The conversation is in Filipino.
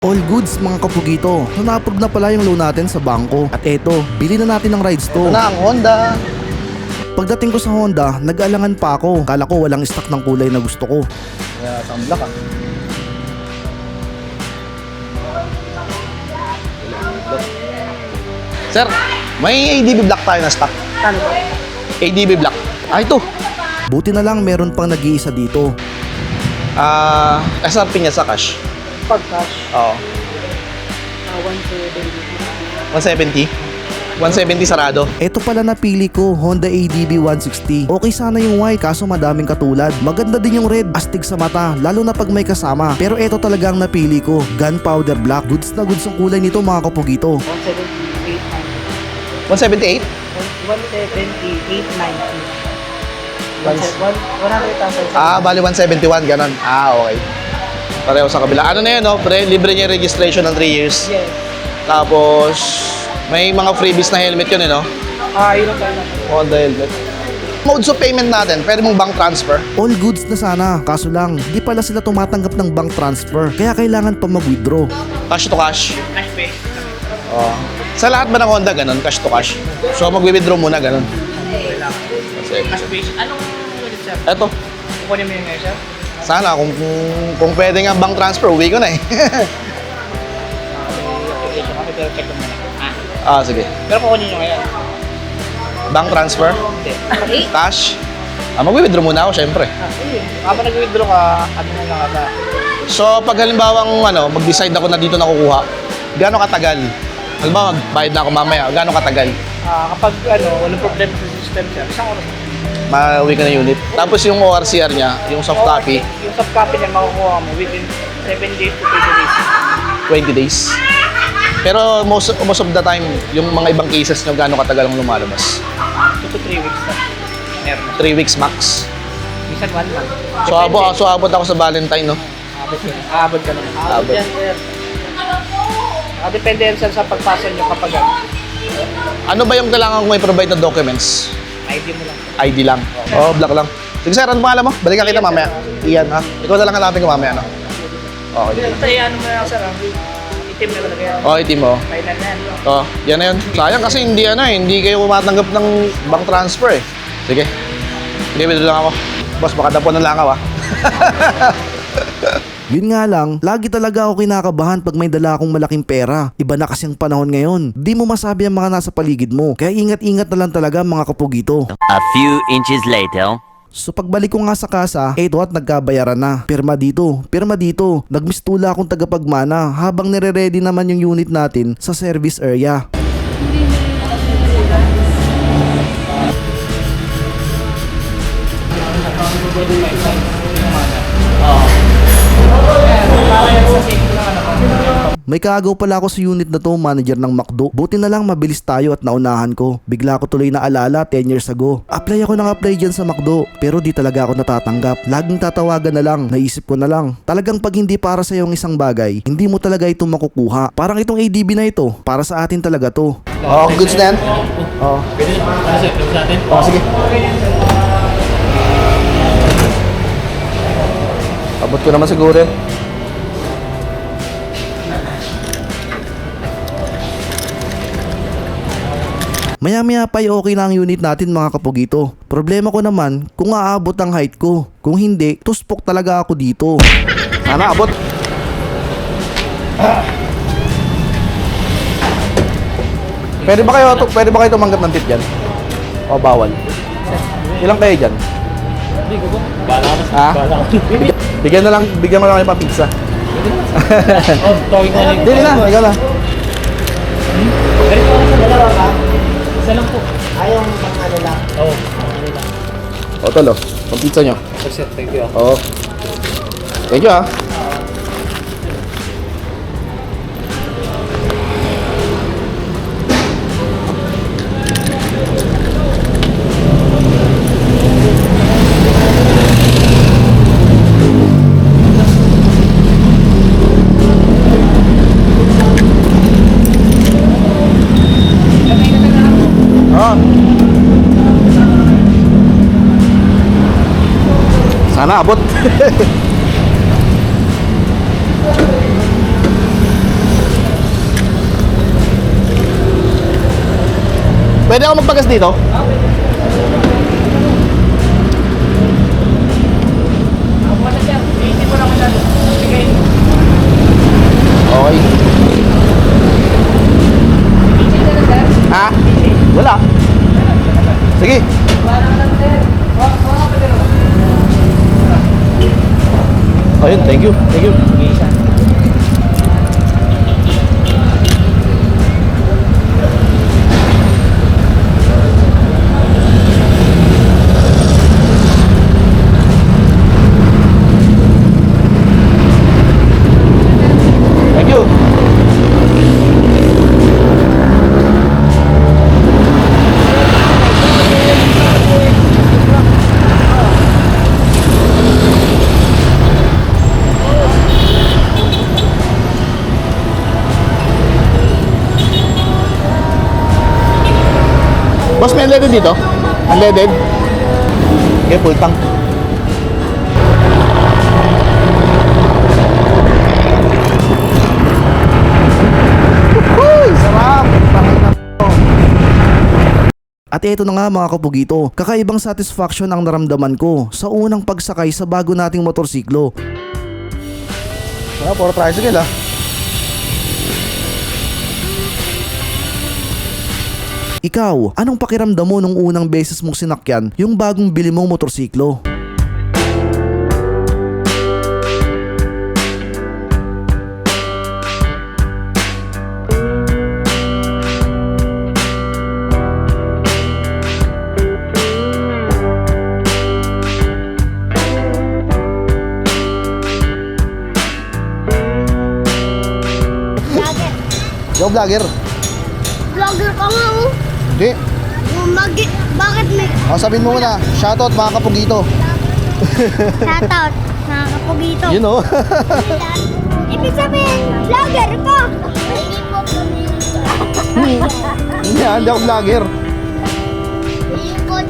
All goods mga kapugito. Na-approve na pala yung loan natin sa bangko. At eto, bili na natin ng rides to. Ito na ang Honda. Pagdating ko sa Honda, nag-aalangan pa ako. Kala ko walang stock ng kulay na gusto ko. Kaya isang black ah. Sir, may ADB black tayo na stock. Ano ba? ADB black. Ah, ito. Buti na lang meron pang nag-iisa dito. SRP niya sa cash. Pag-cash, Oo. 170. 170. 170 sarado. Eto pala napili ko, Honda ADB 160. Okay sana yung white kaso madaming katulad. Maganda din yung red, astig sa mata, lalo na pag may kasama. Pero eto talaga ang napili ko, gunpowder black. Goods na goods ang kulay nito mga kapugito. 178. 178? 100,000. Bali 171, ganon. Okay. Pareho sa kabila. Ano na yun, no? Libre niya yung registration ng 3 years. Yes. Tapos, may mga freebies na helmet yun, no? Yun ang plan natin. Honda helmet. Modes of payment natin, pwede mong bank transfer. All goods na sana, kaso lang, di pala sila tumatanggap ng bank transfer. Kaya kailangan pa mag-withdraw. Cash to cash. Cash pay. Oh. Sa lahat ba ng Honda, ganun? Cash to cash. So, mag-withdraw muna, ganun. Kasi, Cash pay. Anong ulit, sir? eto. Kukunin mo yun ngayon, sir? Sana, kung pwede nga bank transfer, uwi ko na eh. Application kami, pero check ko muna. Sige. Pero kukunin nyo ngayon. Bank transfer, Hindi. cash. Mag-withdraw muna ako, syempre. Sige. Kapag nag-withdraw ka, ano na lang ka. So, pag halimbawang mag-decide ako na dito na kukuha, gaano katagal? Halimbawa, magbayad na ako mamaya, gaano katagal? Kapag walang problem sa system, sir, isang oras. Mauwi ka na unit. Tapos yung ORCR niya, yung soft copy, Yung soft copy niya makukuha mo within 7 days to 20 days. 20 days. Pero most of the time, yung mga ibang cases nyo, gaano katagal ang lumalabas? 2 to 3 weeks na. Meron na. 3 weeks max. Minsan 1 month. So abot ako sa Valentine, no? Aabot ka naman. Aabot. Yan, sir. Depende yan, sir, sa pagpasa nyo kapag Ano ba yung kailangan kong i-provide na documents? ID mo lang. ID lang. Black lang. Sige sir, ano pangalan mo? Balikan kita mamaya. Iyan, ha? Ikaw na lang hanapin ko mamaya, no? Okay. Ito, ano mo lang, sir. Itim na talaga yan. Itim mo. Final na yan. Yan na yun. Sayang kasi hindi kayo matanggap ng bank transfer eh. Sige. Sige, bito lang ako. Boss, baka dapo ng langaw, ha? Yun nga lang, lagi talaga ako kinakabahan pag may dala akong malaking pera. Iba na kasi ang panahon ngayon. Di mo masabi ang mga nasa paligid mo. Kaya ingat-ingat na lang talaga mga kapugito. A few inches later. So pagbalik ko nga sa kasa, eto at nagkabayaran na. Pirma dito. Nagmistula akong tagapagmana habang nire-ready naman yung unit natin sa service area. May kaagaw pala ako sa unit na to, manager ng McDo. Buti na lang mabilis tayo at naunahan ko. Bigla ko tuloy na alala 10 years ago. Apply ako ng apply dyan sa McDo, pero di talaga ako natatanggap. Laging tatawagan na lang, naisip ko na lang. Talagang pag hindi para sa yung isang bagay, hindi mo talaga ito makukuha. Parang itong ADB na ito, para sa atin talaga to. Goods na yan? Pwede na sir, close natin. Sige. Abot ko naman siguro yan. Maya-maya pa okay na ang unit natin mga kapugito. Problema ko naman kung aabot ang height ko. Kung hindi, tuspok talaga ako dito. Sana abot. Pwede ba kayo tumanggap ng tip dyan? O bawal? Ilang kayo dyan? Hindi ko po. Bala ka Ha? Bigyan mo lang kayo pa pizza. Tawag ko na Hindi na, ikaw na. Ganito ako sa dalawa ka. Isa lang po. Ayaw mga ano lang. Oo. O tolo, pang pizza nyo. Sir, thank you. Oo. Thank you, ha. Sana abot. Pwede ako magpagas dito? Ako na sir. Hindi mo na ako dyan. Sige. Okay. Easy na lang sir. Ha? Wala. Sige. Wala ka lang sir. Wala ka pero. Ayun, thank you. Thank you. Thank you. Boss, may unleaded dito? Unleaded? Okay, full tank. Uy, sarap! At eto na nga mga kapugito, kakaibang satisfaction ang naramdaman ko sa unang pagsakay sa bago nating motorsiklo. Sarap, puro tricycle ah. Ikaw, anong pakiramdam mo nung unang beses mong sinakyan yung bagong bili mong motorsiklo? Vlogger. Yo, vlogger. Vlogger ka nga oh. Hindi. Bakit may O, sabihin mo muna, shoutout mga kapugito. shoutout? Nakakapugito. You know. Ibig sabihin, vlogger ko. Hindi po Hindi, hindi ako vlogger. Ikot